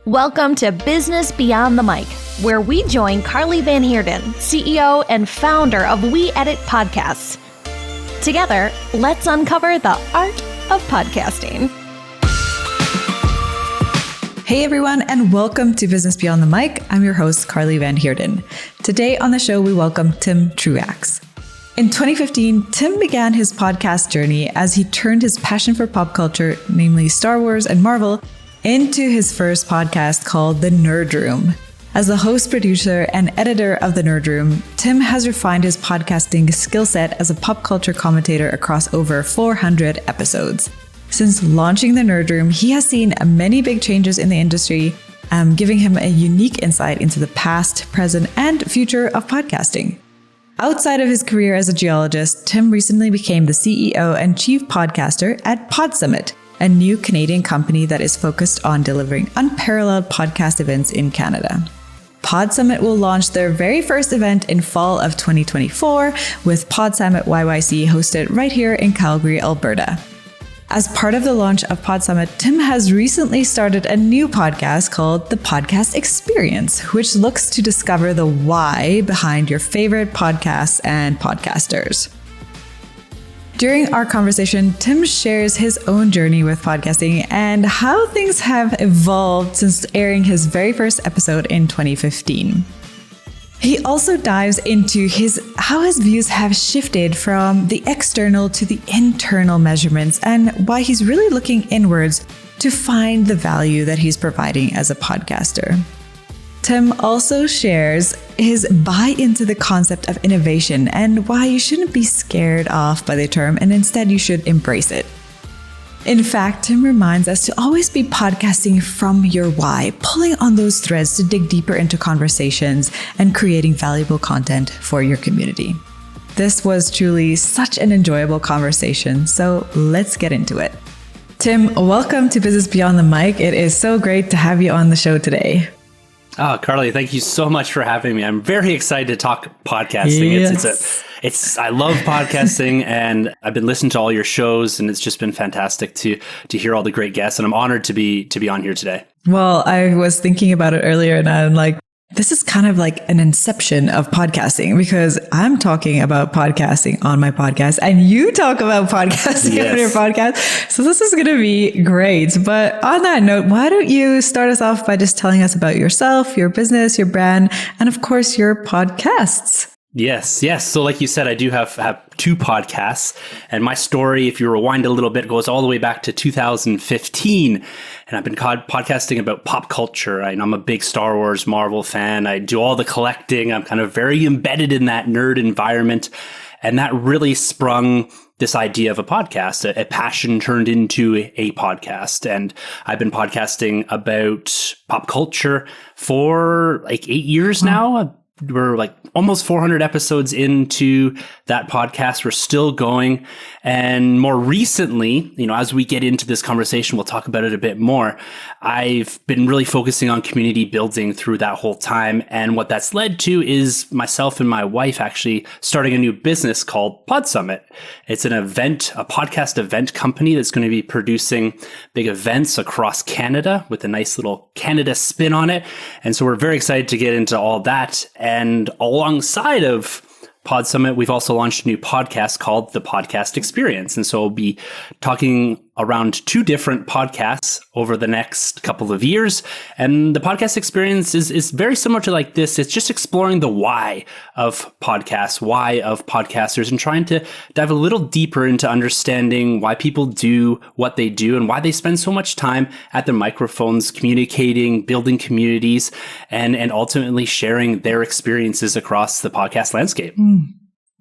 Welcome to Business Beyond the Mic, where we join Carly Van Heerden, CEO and founder of We Edit Podcasts. Together, let's uncover the art of podcasting. Hey everyone, and welcome to Business Beyond the Mic. I'm your host, Carly Van Heerden. Today on the show, we welcome Tim Truax. In 2015, Tim began his podcast journey as he turned his passion for pop culture, namely Star Wars and Marvel, into his first podcast called The Nerd Room. As the host, producer, and editor of The Nerd Room, Tim has refined his podcasting skill set as a pop culture commentator across over 400 episodes. Since launching The Nerd Room, he has seen many big changes in the industry, giving him a unique insight into the past, present, and future of podcasting. Outside of his career as a geologist, Tim recently became the CEO and chief podcaster at PodSummit, a new Canadian company that is focused on delivering unparalleled podcast events in Canada. PodSummit will launch their very first event in fall of 2024 with PodSummit YYC hosted right here in Calgary, Alberta. As part of the launch of PodSummit, Tim has recently started a new podcast called The Podcast Experience, which looks to discover the why behind your favorite podcasts and podcasters. During our conversation, Tim shares his own journey with podcasting and how things have evolved since airing his very first episode in 2015. He also dives into how his views have shifted from the external to the internal measurements and why he's really looking inwards to find the value that he's providing as a podcaster. Tim also shares his buy into the concept of innovation and why you shouldn't be scared off by the term and instead you should embrace it. In fact, Tim reminds us to always be podcasting from your why, pulling on those threads to dig deeper into conversations and creating valuable content for your community. This was truly such an enjoyable conversation, so let's get into it. Tim, welcome to Business Beyond the Mic. It is so great to have you on the show today. Oh, Carly, thank you so much for having me. I'm very excited to talk podcasting. Yes. I love podcasting and I've been listening to all your shows and it's just been fantastic to hear all the great guests. And I'm honored to be on here today. Well, I was thinking about it earlier and I'm like, this is kind of like an inception of podcasting because I'm talking about podcasting on my podcast and you talk about podcasting on your podcast. So this is going to be great. But on that note, why don't you start us off by just telling us about yourself, your business, your brand, and of course, your podcasts. Yes. So like you said, I do have two podcasts and my story, if you rewind a little bit, goes all the way back to 2015. And I've been podcasting about pop culture. I'm a big Star Wars, Marvel fan. I do all the collecting. I'm kind of very embedded in that nerd environment. And that really sprung this idea of a podcast, a passion turned into a podcast. And I've been podcasting about pop culture for like 8 years now. We're like almost 400 episodes into that podcast. We're still going. And more recently, as we get into this conversation, we'll talk about it a bit more. I've been really focusing on community building through that whole time. And what that's led to is myself and my wife actually starting a new business called PodSummit. It's a podcast event company that's going to be producing big events across Canada with a nice little Canada spin on it. And so we're very excited to get into all that. And alongside of PodSummit, we've also launched a new podcast called The Podcast Experience. And so we'll be talking around two different podcasts over the next couple of years. And the podcast experience is very similar to like this. It's just exploring the why of podcasts, why of podcasters, and trying to dive a little deeper into understanding why people do what they do and why they spend so much time at their microphones, communicating, building communities, and ultimately sharing their experiences across the podcast landscape.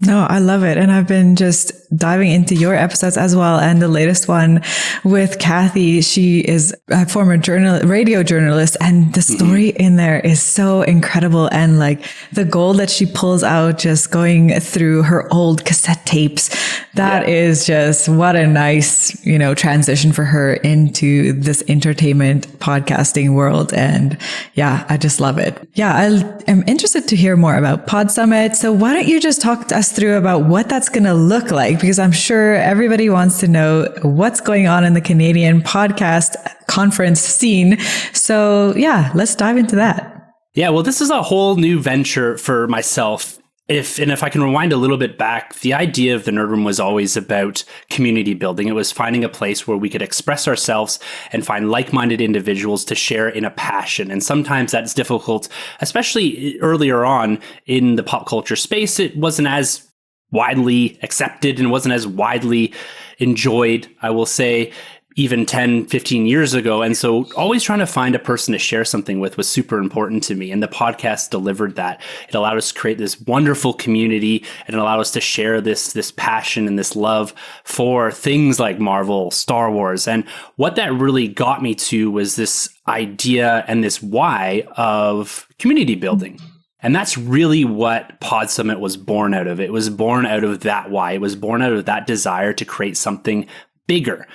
No, I love it. And I've been just diving into your episodes as well. And the latest one with Kathy, she is a former radio journalist. And the story in there is so incredible. And like the gold that she pulls out just going through her old cassette tapes, that is just what a nice, transition for her into this entertainment podcasting world. And yeah, I just love it. Yeah, I am interested to hear more about PodSummit. So why don't you just talk to us through about what that's going to look like? like? Because I'm sure everybody wants to know what's going on in the Canadian podcast conference scene. So yeah, let's dive into that. Yeah, well, this is a whole new venture for myself. If I can rewind a little bit back, the idea of the Nerd Room was always about community building. It was finding a place where we could express ourselves and find like-minded individuals to share in a passion. And sometimes that's difficult, especially earlier on in the pop culture space. It wasn't as widely accepted and wasn't as widely enjoyed, I will say, even 10, 15 years ago. And so always trying to find a person to share something with was super important to me. And the podcast delivered that. It allowed us to create this wonderful community and it allowed us to share this passion and this love for things like Marvel, Star Wars. And what that really got me to was this idea and this why of community building. And that's really what PodSummit was born out of. It was born out of that why. It was born out of that desire to create something bigger.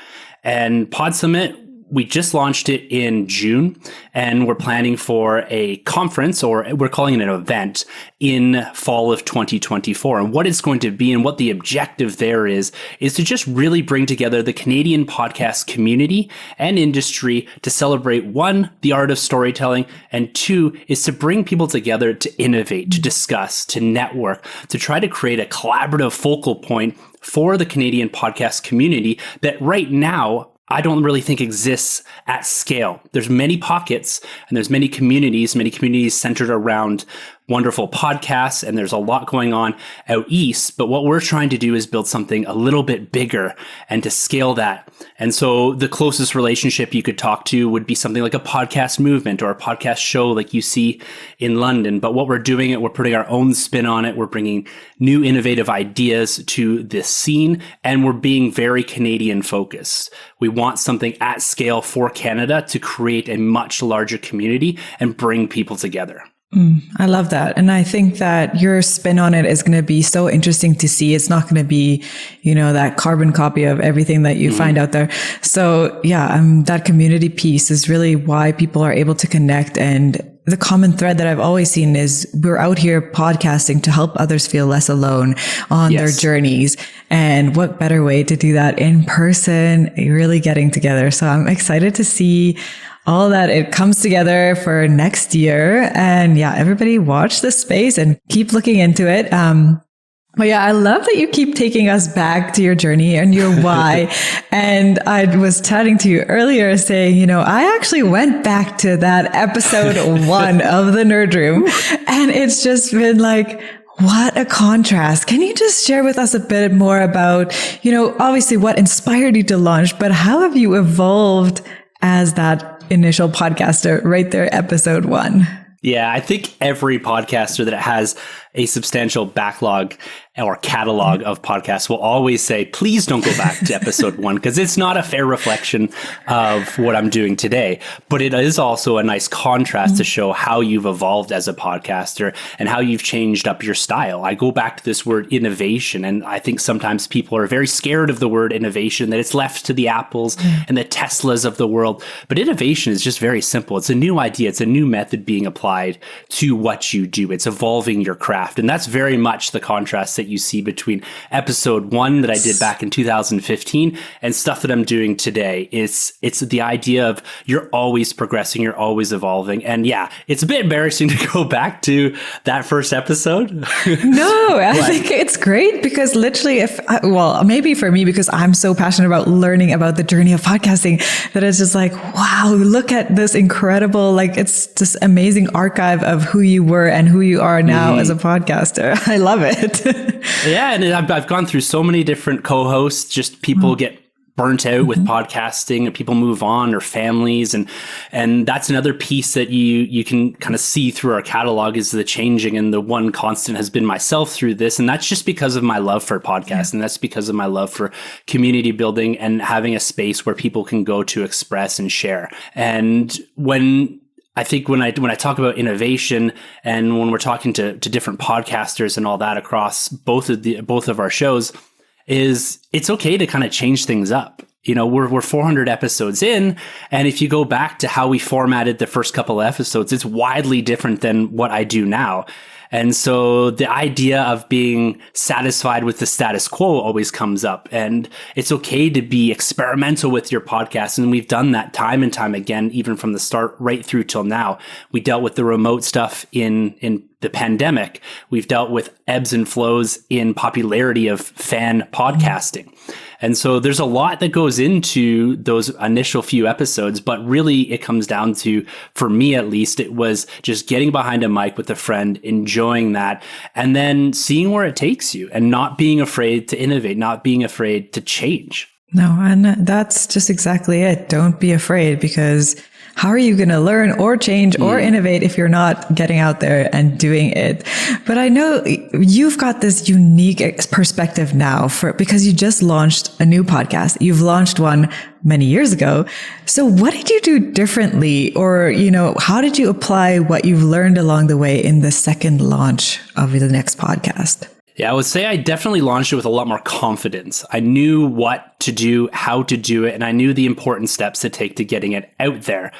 And PodSummit, we just launched it in June, and we're planning for a conference, or we're calling it an event, in fall of 2024. And what it's going to be and what the objective there is to just really bring together the Canadian podcast community and industry to celebrate, one, the art of storytelling, and two, is to bring people together to innovate, to discuss, to network, to try to create a collaborative focal point for the Canadian podcast community that right now I don't really think exists at scale. There's many pockets and there's many communities centered around wonderful podcasts, and there's a lot going on out east. But what we're trying to do is build something a little bit bigger and to scale that. And so the closest relationship you could talk to would be something like a podcast movement or a podcast show like you see in London. But what we're doing, we're putting our own spin on it. We're bringing new innovative ideas to this scene, and we're being very Canadian focused. We want something at scale for Canada to create a much larger community and bring people together. I love that. And I think that your spin on it is going to be so interesting to see. It's not going to be, that carbon copy of everything that you find out there. So yeah, that community piece is really why people are able to connect. And the common thread that I've always seen is we're out here podcasting to help others feel less alone on their journeys. And what better way to do that in person, really getting together. So I'm excited to see all that it comes together for next year. And yeah, everybody watch this space and keep looking into it. But yeah, I love that you keep taking us back to your journey and your why. And I was chatting to you earlier saying, I actually went back to that episode 1 of the Nerd Room, and it's just been like, what a contrast. Can you just share with us a bit more about, obviously what inspired you to launch, but how have you evolved as that initial podcaster right there, episode 1? Yeah, I think every podcaster that has a substantial backlog or catalog of podcasts will always say, please don't go back to episode 1, because it's not a fair reflection of what I'm doing today. But it is also a nice contrast to show how you've evolved as a podcaster and how you've changed up your style. I go back to this word innovation, and I think sometimes people are very scared of the word innovation, that it's left to the Apples and the Teslas of the world. But innovation is just very simple. It's a new idea. It's a new method being applied to what you do. It's evolving your craft. And that's very much the contrast that you see between episode 1 that I did back in 2015 and stuff that I'm doing today. It's the idea of you're always progressing, you're always evolving. And yeah, it's a bit embarrassing to go back to that first episode. No, I think it's great because literally maybe for me, because I'm so passionate about learning about the journey of podcasting, that it's just like, wow, look at this incredible, it's this amazing archive of who you were and who you are now as a podcaster. I love it. Yeah, and I've gone through so many different co-hosts. Just people get burnt out with podcasting, and people move on, or families, and that's another piece that you can kind of see through our catalog is the changing. And the one constant has been myself through this, and that's just because of my love for podcasts, and that's because of my love for community building and having a space where people can go to express and share. And I think when I talk about innovation, and when we're talking to different podcasters and all that across both of our shows, is it's okay to kind of change things up. we're 400 episodes in. And if you go back to how we formatted the first couple of episodes, it's widely different than what I do now. And so the idea of being satisfied with the status quo always comes up, and it's okay to be experimental with your podcast. And we've done that time and time again, even from the start right through till now. We dealt with the remote stuff in the pandemic. We've dealt with ebbs and flows in popularity of fan podcasting. And so there's a lot that goes into those initial few episodes, but really it comes down to, for me at least, it was just getting behind a mic with a friend, enjoying that, and then seeing where it takes you and not being afraid to innovate, not being afraid to change. No, and that's just exactly it. Don't be afraid, because how are you going to learn or change or innovate if you're not getting out there and doing it? But I know you've got this unique perspective now because you just launched a new podcast. You've launched one many years ago. So what did you do differently? Or, how did you apply what you've learned along the way in the second launch of the next podcast? Yeah, I would say I definitely launched it with a lot more confidence. I knew what to do, how to do it, and I knew the important steps to take to getting it out there.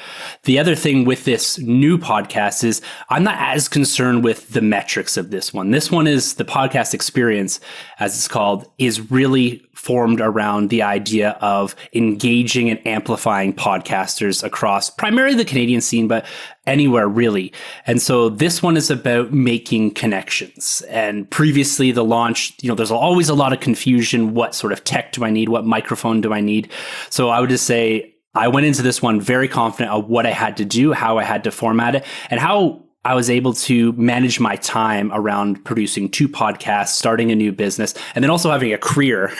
The other thing with this new podcast is I'm not as concerned with the metrics of this one. This one is the podcast experience, as it's called, is really formed around the idea of engaging and amplifying podcasters across primarily the Canadian scene, but anywhere really. And so this one is about making connections. And previously the launch, there's always a lot of confusion. What sort of tech do I need? What microphone do I need? So I would just say I went into this one very confident of what I had to do, how I had to format it, and how I was able to manage my time around producing 2 podcasts, starting a new business, and then also having a career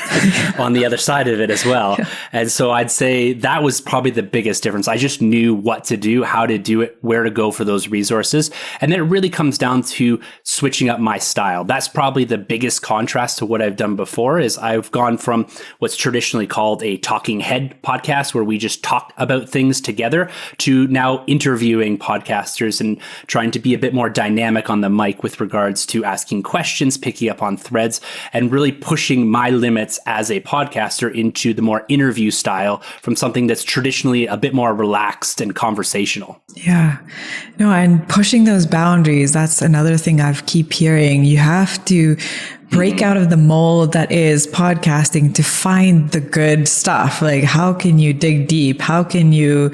on the other side of it as well. Yeah. And so I'd say that was probably the biggest difference. I just knew what to do, how to do it, where to go for those resources. And then it really comes down to switching up my style. That's probably the biggest contrast to what I've done before. Is I've gone from what's traditionally called a talking head podcast, where we just talk about things together, to now interviewing podcasters and trying to be a bit more dynamic on the mic with regards to asking questions, picking up on threads, and really pushing my limits as a podcaster into the more interview style from something that's traditionally a bit more relaxed and conversational. Yeah. No, and pushing those boundaries, that's another thing I keep hearing. You have to break out of the mold that is podcasting to find the good stuff. Like, how can you dig deep? How can you,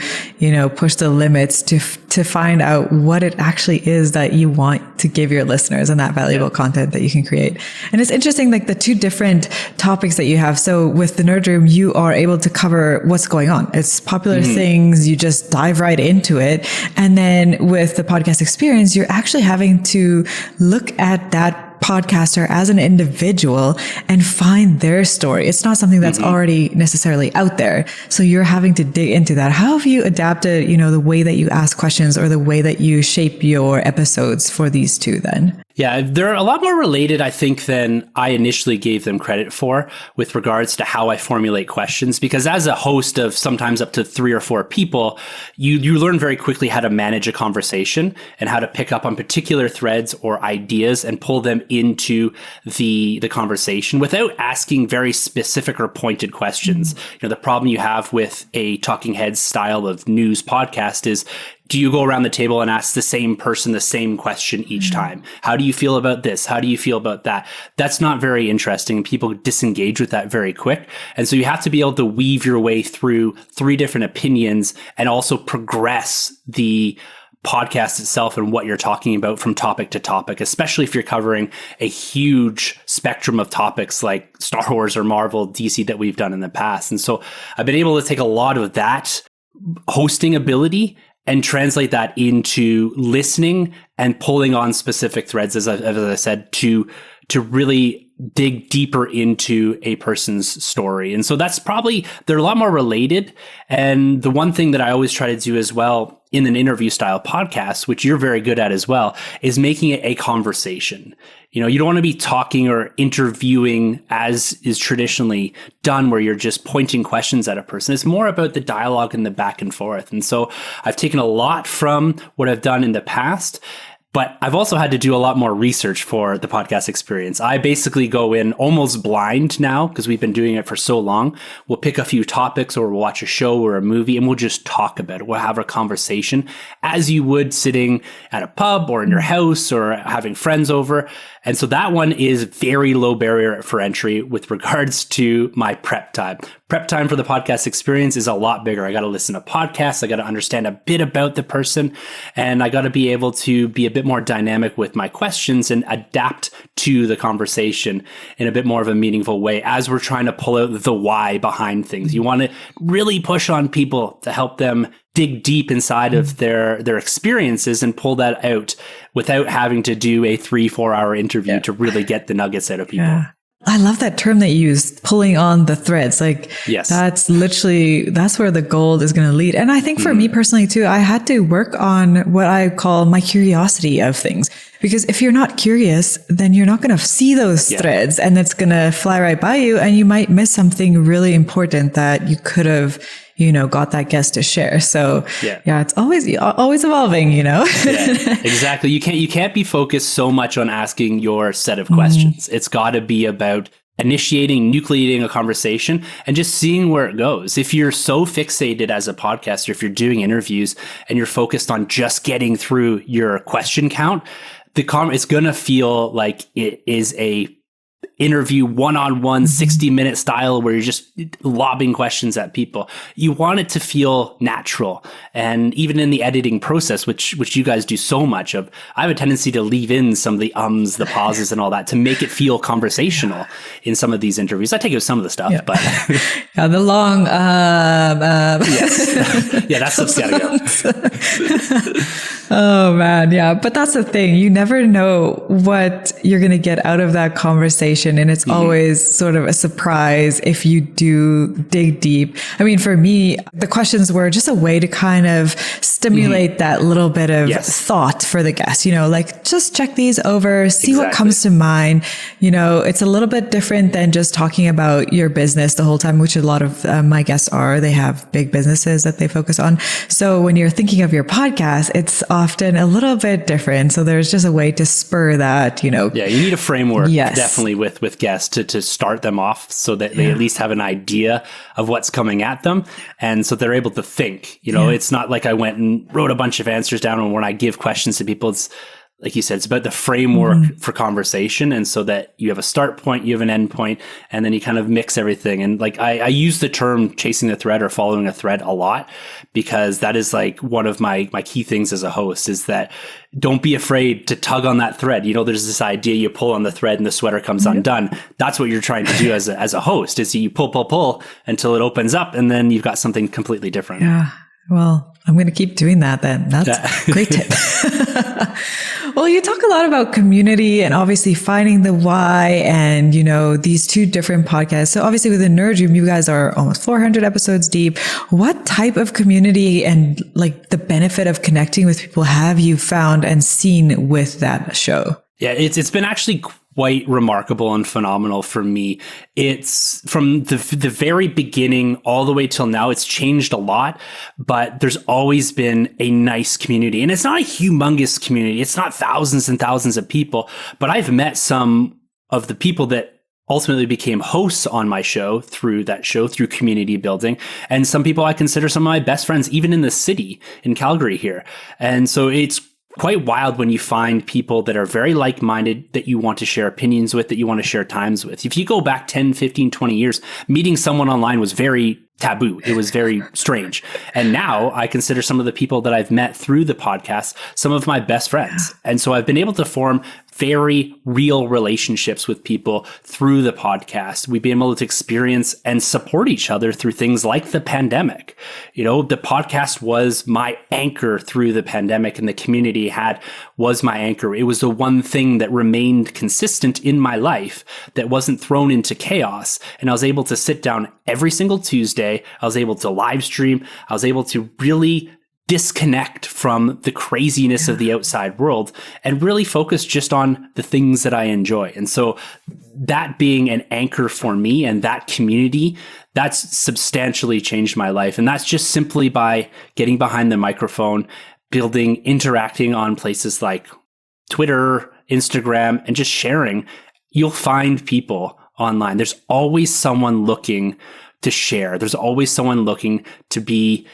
push the limits to find out what it actually is that you want to give your listeners and that valuable content that you can create. And it's interesting, like the 2 different topics that you have. So with the Nerd Room, you are able to cover what's going on. It's popular things. You just dive right into it. And then with the podcast experience, you're actually having to look at that podcaster as an individual and find their story. It's not something that's already necessarily out there. So you're having to dig into that. How have you adapted, the way that you ask questions or the way that you shape your episodes for these 2 then? Yeah, they're a lot more related, I think, than I initially gave them credit for with regards to how I formulate questions. Because as a host of sometimes up to 3 or 4 people, you learn very quickly how to manage a conversation and how to pick up on particular threads or ideas and pull them into the conversation without asking very specific or pointed questions. The problem you have with a talking heads style of news podcast is, do you go around the table and ask the same person the same question each time? How do you feel about this? How do you feel about that? That's not very interesting. People disengage with that very quick. And so you have to be able to weave your way through 3 different opinions and also progress the podcast itself and what you're talking about from topic to topic, especially if you're covering a huge spectrum of topics like Star Wars or Marvel, DC that we've done in the past. And so I've been able to take a lot of that hosting ability and translate that into listening and pulling on specific threads, as I said, to really dig deeper into a person's story. And so that's probably, they're a lot more related. And the one thing that I always try to do as well in an interview style podcast, which you're very good at as well, is making it a conversation. You don't want to be talking or interviewing as is traditionally done, where you're just pointing questions at a person. It's more about the dialogue and the back and forth. And so I've taken a lot from what I've done in the past, But I've also had to do a lot more research for the podcast experience. I basically go in almost blind now because we've been doing it for so long. We'll pick a few topics or we'll watch a show or a movie and we'll just talk about it. We'll have a conversation as you would sitting at a pub or in your house or having friends over. And so that one is very low barrier for entry with regards to my prep time. Prep time for the podcast experience is a lot bigger. I got to listen to podcasts. I got to understand a bit about the person, and I got to be able to be a bit more dynamic with my questions and adapt to the conversation in a bit more of a meaningful way as we're trying to pull out the why behind things. You want to really push on people to help them dig deep inside of their experiences and pull that out without having to do a 3-4 hour interview to really get the nuggets out of people. Yeah. I love that term that you used, pulling on the threads. Like, yes, that's where the gold is going to lead. And I think for me personally too, I had to work on what I call my curiosity of things. Because if you're not curious, then you're not going to see those threads and it's going to fly right by you and you might miss something really important that you could have, got that guest to share. So it's always evolving, Yeah, exactly. You can't be focused so much on asking your set of questions. It's got to be about initiating, nucleating a conversation and just seeing where it goes. If you're so fixated as a podcaster, if you're doing interviews and you're focused on just getting through your question count, it's going to feel like it is a interview one-on-one 60-minute style where you're just lobbing questions at people. You want it to feel natural. And even in the editing process, which you guys do so much of, I have a tendency to leave in some of the the pauses and all that to make it feel conversational in some of these interviews. I take out some of the stuff, but the long yes. Yeah, that stuff's gotta go. Oh man, yeah. But that's the thing. You never know what you're going to get out of that conversation. And it's always sort of a surprise if you do dig deep. I mean, for me, the questions were just a way to kind of stimulate that little bit of thought for the guest, like just check these over, see what comes to mind. It's a little bit different than just talking about your business the whole time, which a lot of my guests they have big businesses that they focus on. So when you're thinking of your podcast, it's often a little bit different. So there's just a way to spur that, Yeah, you need a framework definitely with guests to start them off so that they at least have an idea of what's coming at them. And so they're able to think, it's not like I went and wrote a bunch of answers down. And when I give questions to people, it's like you said, it's about the framework for conversation. And so that you have a start point, you have an end point, and then you kind of mix everything. And like, I use the term chasing the thread or following a thread a lot because that is like one of my key things as a host is that don't be afraid to tug on that thread. There's this idea you pull on the thread and the sweater comes undone. That's what you're trying to do as a host is you pull until it opens up and then you've got something completely different. Yeah. Well, I'm going to keep doing that then. That's a great tip. Well, you talk a lot about community and obviously finding the why and, these two different podcasts. So obviously with the Nerd Room, you guys are almost 400 episodes deep. What type of community and like the benefit of connecting with people have you found and seen with that show? Yeah, it's been actually quite remarkable and phenomenal for me. It's from the very beginning all the way till now, it's changed a lot, but there's always been a nice community. And it's not a humongous community. It's not thousands and thousands of people, but I've met some of the people that ultimately became hosts on my show through community building. And some people I consider some of my best friends, even in the city in Calgary here. And so it's quite wild when you find people that are very like-minded, that you want to share opinions with, that you want to share times with. If you go back 10, 15, 20 years, meeting someone online was very taboo. It was very strange. And now I consider some of the people that I've met through the podcast some of my best friends. And so I've been able to form very real relationships with people through the podcast. We've been able to experience and support each other through things like the pandemic. The podcast was my anchor through the pandemic, and the community was my anchor. It was the one thing that remained consistent in my life that wasn't thrown into chaos. And I was able to sit down every single Tuesday. I was able to live stream. I was able to really disconnect from the craziness of the outside world and really focus just on the things that I enjoy. And so that being an anchor for me and that community, that's substantially changed my life. And that's just simply by getting behind the microphone, interacting on places like Twitter, Instagram, and just sharing, you'll find people online. There's always someone looking to share. There's always someone looking to be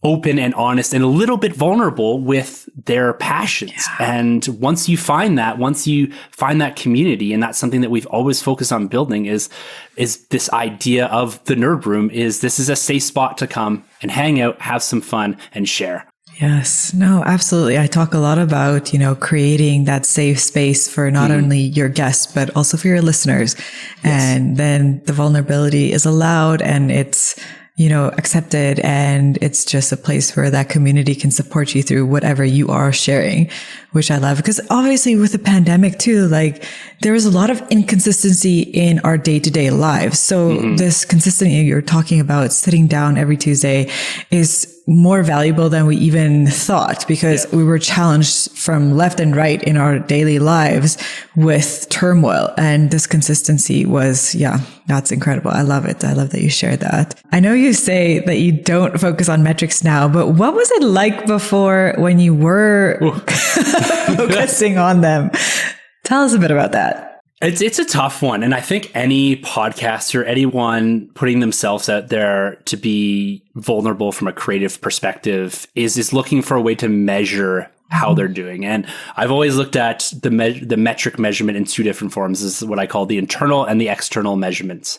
open and honest and a little bit vulnerable with their passions. Yeah. And once you find that community, and that's something that we've always focused on building, is this idea of the Nerd Room this is a safe spot to come and hang out, have some fun, and share. Yes, no, absolutely. I talk a lot about, creating that safe space for not only your guests, but also for your listeners. Yes. And then the vulnerability is allowed and it's, accepted. And it's just a place where that community can support you through whatever you are sharing, which I love. Because obviously with the pandemic too, there was a lot of inconsistency in our day-to-day lives. So this consistency you're talking about, sitting down every Tuesday, is more valuable than we even thought, because we were challenged from left and right in our daily lives with turmoil. And this consistency was, that's incredible. I love it. I love that you shared that. I know you say that you don't focus on metrics now, but what was it like before when you were focusing on them? Tell us a bit about that. It's a tough one. And I think any podcaster, anyone putting themselves out there to be vulnerable from a creative perspective is looking for a way to measure how they're doing. And I've always looked at the metric measurement in two different forms. This is what I call the internal and the external measurements.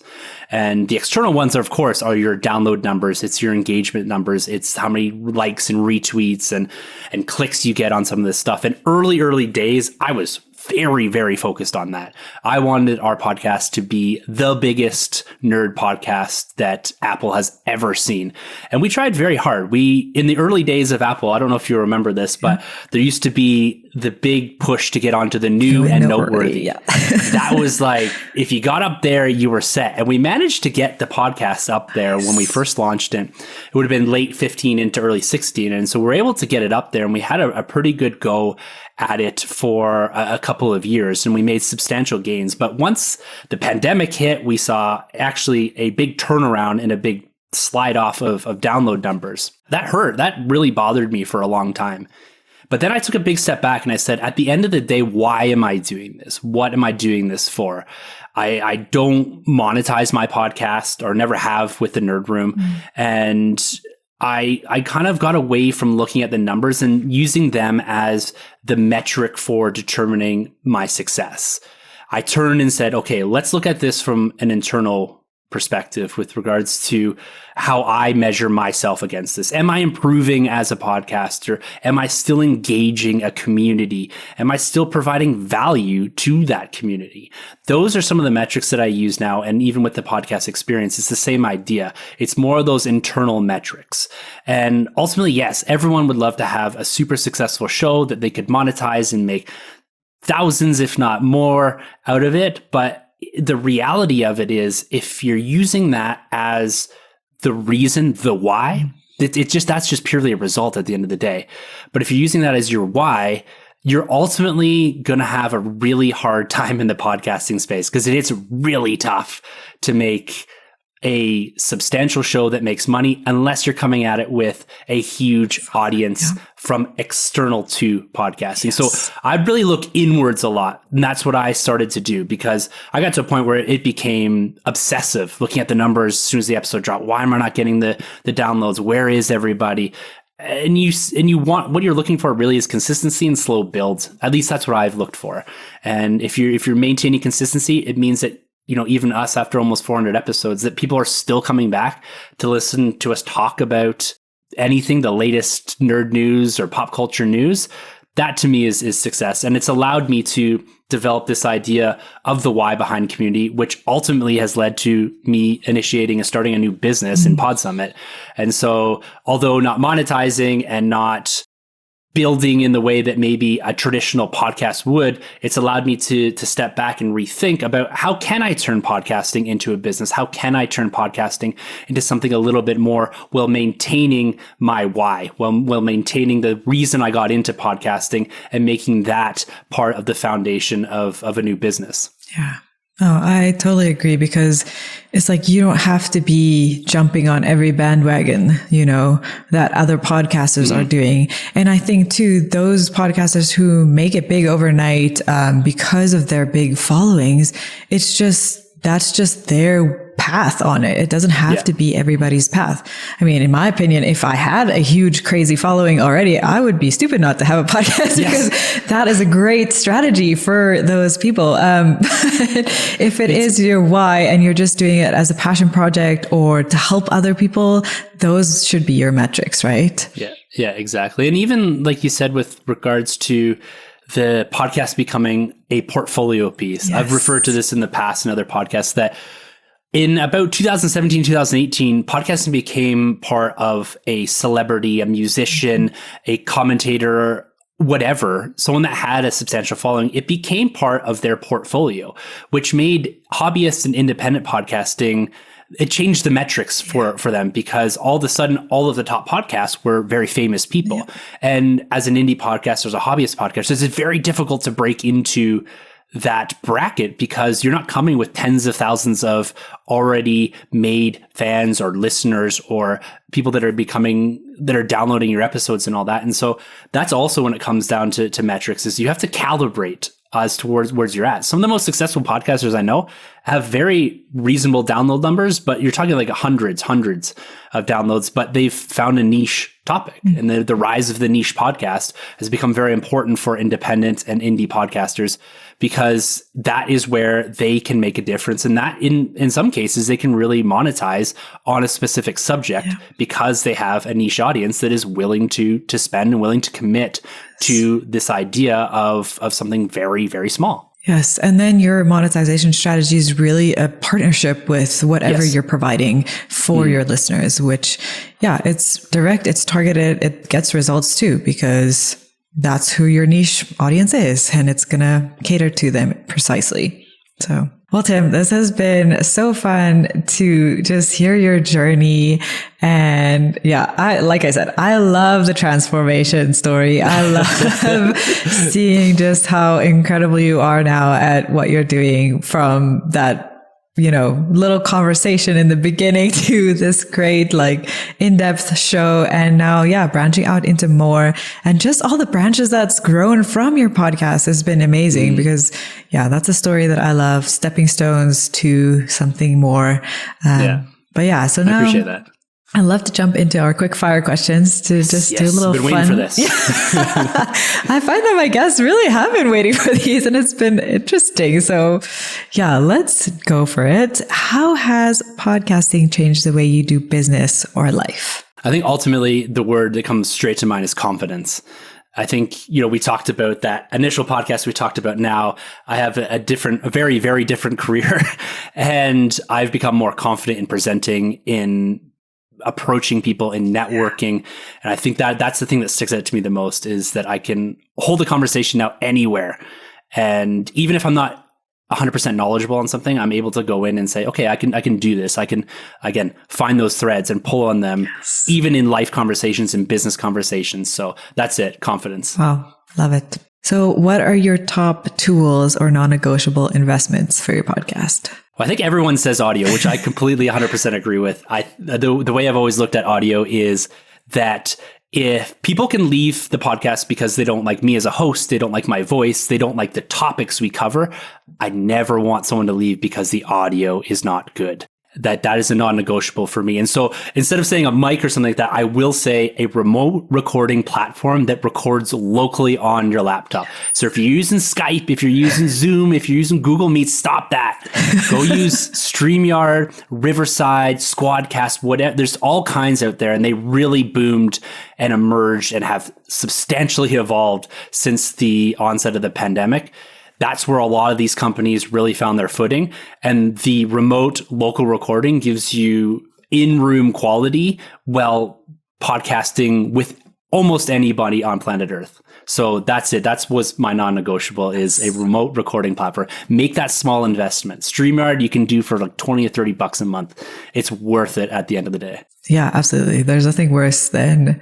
And the external ones, of course, are your download numbers. It's your engagement numbers. It's how many likes and retweets and clicks you get on some of this stuff. In early days, I was very, very focused on that. I wanted our podcast to be the biggest nerd podcast that Apple has ever seen. And we tried very hard. In the early days of Apple, I don't know if you remember this, but there used to be the big push to get onto the new and noteworthy. Yeah. That was if you got up there, you were set. And we managed to get the podcast up there when we first launched it. It would have been late 15 into early 16. And so we were able to get it up there, and we had a pretty good go at it for a couple of years, and we made substantial gains. But once the pandemic hit, we saw actually a big turnaround and a big slide off of download numbers. That hurt. That really bothered me for a long time. But then I took a big step back and I said, at the end of the day, why am I doing this? What am I doing this for? I don't monetize my podcast, or never have with the Nerd Room. And I kind of got away from looking at the numbers and using them as the metric for determining my success. I turned and said, okay, let's look at this from an internal perspective with regards to how I measure myself against this. Am I improving as a podcaster? Am I still engaging a community? Am I still providing value to that community? Those are some of the metrics that I use now. And even with the podcast experience, it's the same idea. It's more of those internal metrics. And ultimately, yes, everyone would love to have a super successful show that they could monetize and make thousands, if not more, out of it. But the reality of it is, if you're using that as the reason, the why, that's just purely a result at the end of the day. But if you're using that as your why, you're ultimately going to have a really hard time in the podcasting space, because it is really tough to make a substantial show that makes money unless you're coming at it with a huge audience from external to podcasting. Yes. So I really look inwards a lot. And that's what I started to do, because I got to a point where it became obsessive, looking at the numbers as soon as the episode dropped. Why am I not getting the downloads? Where is everybody? And you want, what you're looking for really is consistency and slow builds. At least that's what I've looked for. And if you're maintaining consistency, it means that, even us after almost 400 episodes, that people are still coming back to listen to us talk about anything, the latest nerd news or pop culture news. That to me is success. And it's allowed me to develop this idea of the why behind community, which ultimately has led to me initiating and starting a new business in PodSummit. And so, although not monetizing and not building in the way that maybe a traditional podcast would, it's allowed me to step back and rethink about, how can I turn podcasting into a business? How can I turn podcasting into something a little bit more, while maintaining my why, while maintaining the reason I got into podcasting, and making that part of the foundation of a new business. Yeah. Oh, I totally agree, because it's like you don't have to be jumping on every bandwagon, that other podcasters are doing. And I think too, those podcasters who make it big overnight, because of their big followings, that's just their path on it. It doesn't have to be everybody's path. I mean, in my opinion, if I had a huge, crazy following already, I would be stupid not to have a podcast because that is a great strategy for those people. If it's your why and you're just doing it as a passion project or to help other people, those should be your metrics, right? Yeah, exactly. And even like you said, with regards to the podcast becoming a portfolio piece, I've referred to this in the past in other podcasts that in about 2017, 2018, podcasting became part of a celebrity, a musician, a commentator, whatever, someone that had a substantial following. It became part of their portfolio, which made hobbyists and independent podcasting, it changed the metrics for them, because all of a sudden, all of the top podcasts were very famous people. Yeah. And as an indie podcaster, as a hobbyist podcaster, it's very difficult to break into that bracket because you're not coming with tens of thousands of already made fans or listeners or people that are downloading your episodes and all that. And so that's also when it comes down to metrics, is you have to calibrate as towards where you're at. Some of the most successful podcasters I know have very reasonable download numbers, but you're talking like hundreds of downloads, but they've found a niche topic. And the rise of the niche podcast has become very important for independent and indie podcasters, because that is where they can make a difference. And that in some cases, they can really monetize on a specific subject because they have a niche audience that is willing to spend and willing to commit to this idea of something very, very small. Yes. And then your monetization strategy is really a partnership with whatever you're providing for your listeners, which, it's direct, it's targeted, it gets results too, because that's who your niche audience is, and it's going to cater to them precisely. So, well, Tim, this has been so fun to just hear your journey. And like I said, I love the transformation story. I love seeing just how incredible you are now at what you're doing, from that, little conversation in the beginning to this great, in-depth show. And now, branching out into more, and just all the branches that's grown from your podcast has been amazing because, that's a story that I love, stepping stones to something more. But so now I appreciate that. I'd love to jump into our quick fire questions to just do a little fun. Waiting for this. I find that my guests really have been waiting for these, and it's been interesting. So let's go for it. How has podcasting changed the way you do business or life? I think ultimately the word that comes straight to mind is confidence. I think, we talked about that initial podcast we talked about. Now I have a very, very different career, and I've become more confident in presenting, in approaching people, in networking. And I think that's the thing that sticks out to me the most, is that I can hold a conversation now anywhere. And even if I'm not 100% knowledgeable on something, I'm able to go in and say, okay, I can do this. I can, again, find those threads and pull on them, even in life conversations and business conversations. So that's it. Confidence. Wow. Love it. So what are your top tools or non-negotiable investments for your podcast? Well, I think everyone says audio, which I completely 100% agree with. The way I've always looked at audio is that if people can leave the podcast because they don't like me as a host, they don't like my voice, they don't like the topics we cover, I never want someone to leave because the audio is not good. That is a non-negotiable for me. And so instead of saying a mic or something like that, I will say a remote recording platform that records locally on your laptop. So if you're using Skype, if you're using Zoom, if you're using Google Meet, stop that. Go use StreamYard, Riverside, Squadcast, whatever. There's all kinds out there, and they really boomed and emerged and have substantially evolved since the onset of the pandemic. That's where a lot of these companies really found their footing. And the remote local recording gives you in-room quality while podcasting with almost anybody on planet Earth. So that's it. That was my non-negotiable, is a remote recording platform. Make that small investment. StreamYard you can do for like $20 or $30 a month. It's worth it at the end of the day. Yeah, absolutely. There's nothing worse than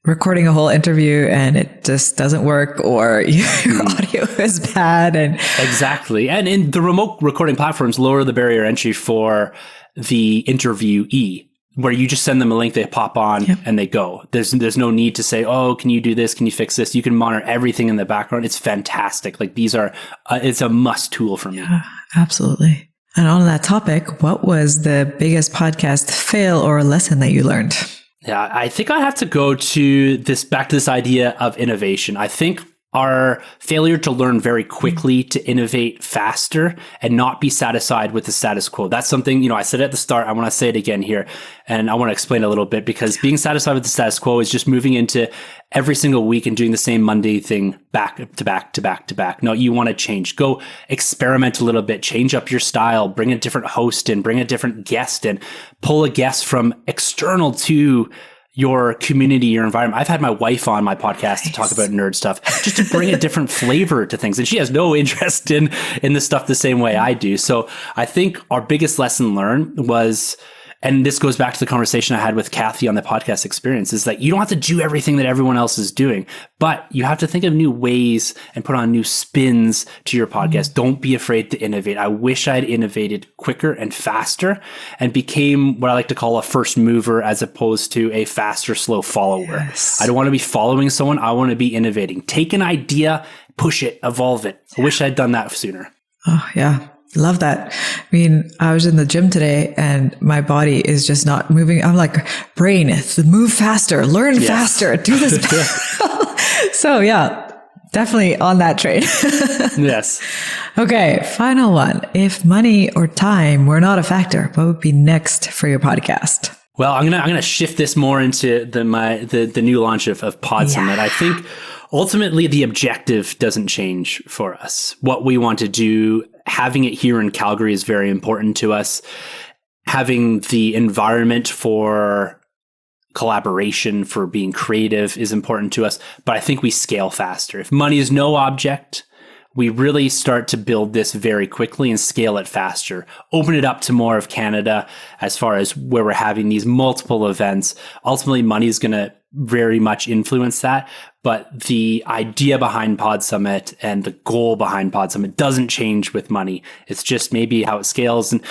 recording a whole interview and it just doesn't work, or your audio is bad. And exactly. And in the remote recording platforms, lower the barrier entry for the interviewee, where you just send them a link, they pop on and they go. There's no need to say, oh, can you do this? Can you fix this? You can monitor everything in the background. It's fantastic. Like these are, it's a must tool for me. Yeah, absolutely. And on that topic, what was the biggest podcast fail or lesson that you learned? Yeah, I think I have to go to back to this idea of innovation. I think our failure to learn very quickly, to innovate faster and not be satisfied with the status quo. That's something, I said at the start, I want to say it again here, and I want to explain a little bit, because being satisfied with the status quo is just moving into every single week and doing the same Monday thing back to back to back to back. No, you want to change. Go experiment a little bit, change up your style, bring a different host in, bring a different guest in, pull a guest from external to your community, your environment. I've had my wife on my podcast to talk about nerd stuff, just to bring a different flavor to things. And she has no interest in this stuff the same way I do. So I think our biggest lesson learned was, and this goes back to the conversation I had with Kathy on the podcast experience, is that you don't have to do everything that everyone else is doing, but you have to think of new ways and put on new spins to your podcast. Don't be afraid to innovate. I wish I'd innovated quicker and faster and became what I like to call a first mover as opposed to a fast or slow follower. Yes. I don't want to be following someone. I want to be innovating. Take an idea, push it, evolve it. I wish I'd done that sooner. Oh, yeah. Love that. I mean, I was in the gym today and my body is just not moving. I'm like, brain, move faster, learn faster, do this. So yeah, definitely on that train. Yes. Okay. Final one. If money or time were not a factor, what would be next for your podcast? Well, I'm gonna shift this more into the new launch of PodSummit. I think ultimately the objective doesn't change for us. What we want to do, having it here in Calgary is very important to us. Having the environment for collaboration, for being creative is important to us. But I think we scale faster. If money is no object, we really start to build this very quickly and scale it faster. Open it up to more of Canada as far as where we're having these multiple events. Ultimately, money is going to very much influence that. But the idea behind PodSummit and the goal behind PodSummit doesn't change with money. It's just maybe how it scales. And,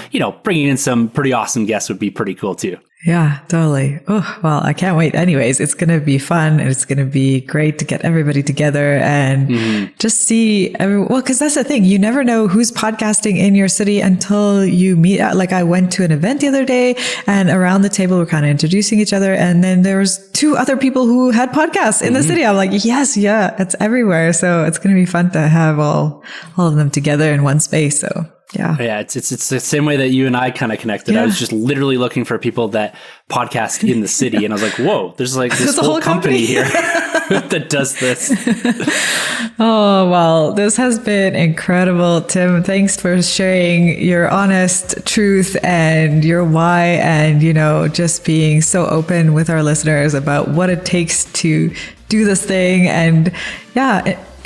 bringing in some pretty awesome guests would be pretty cool too. Yeah, totally. Oh, well, I can't wait. Anyways, it's going to be fun and it's going to be great to get everybody together and just see well, because that's the thing. You never know who's podcasting in your city until you meet. Like I went to an event the other day and around the table, we're kind of introducing each other. And then there was 2 other people who had podcasts in the city. I'm like, yes, yeah, it's everywhere. So it's going to be fun to have all of them together in one space. So yeah, it's the same way that you and I kind of connected. I was just literally looking for people that podcast in the city, and I was like, "Whoa, there's like this whole company here that does this." Oh, well, this has been incredible, Tim. Thanks for sharing your honest truth and your why, and just being so open with our listeners about what it takes to do this thing, and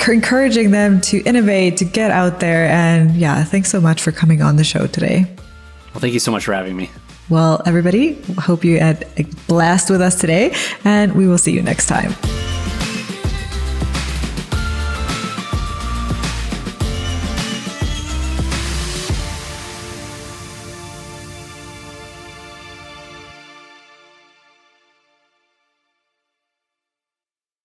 encouraging them to innovate, to get out there. And thanks so much for coming on the show today. Well, thank you so much for having me. Well, everybody, hope you had a blast with us today, and we will see you next time.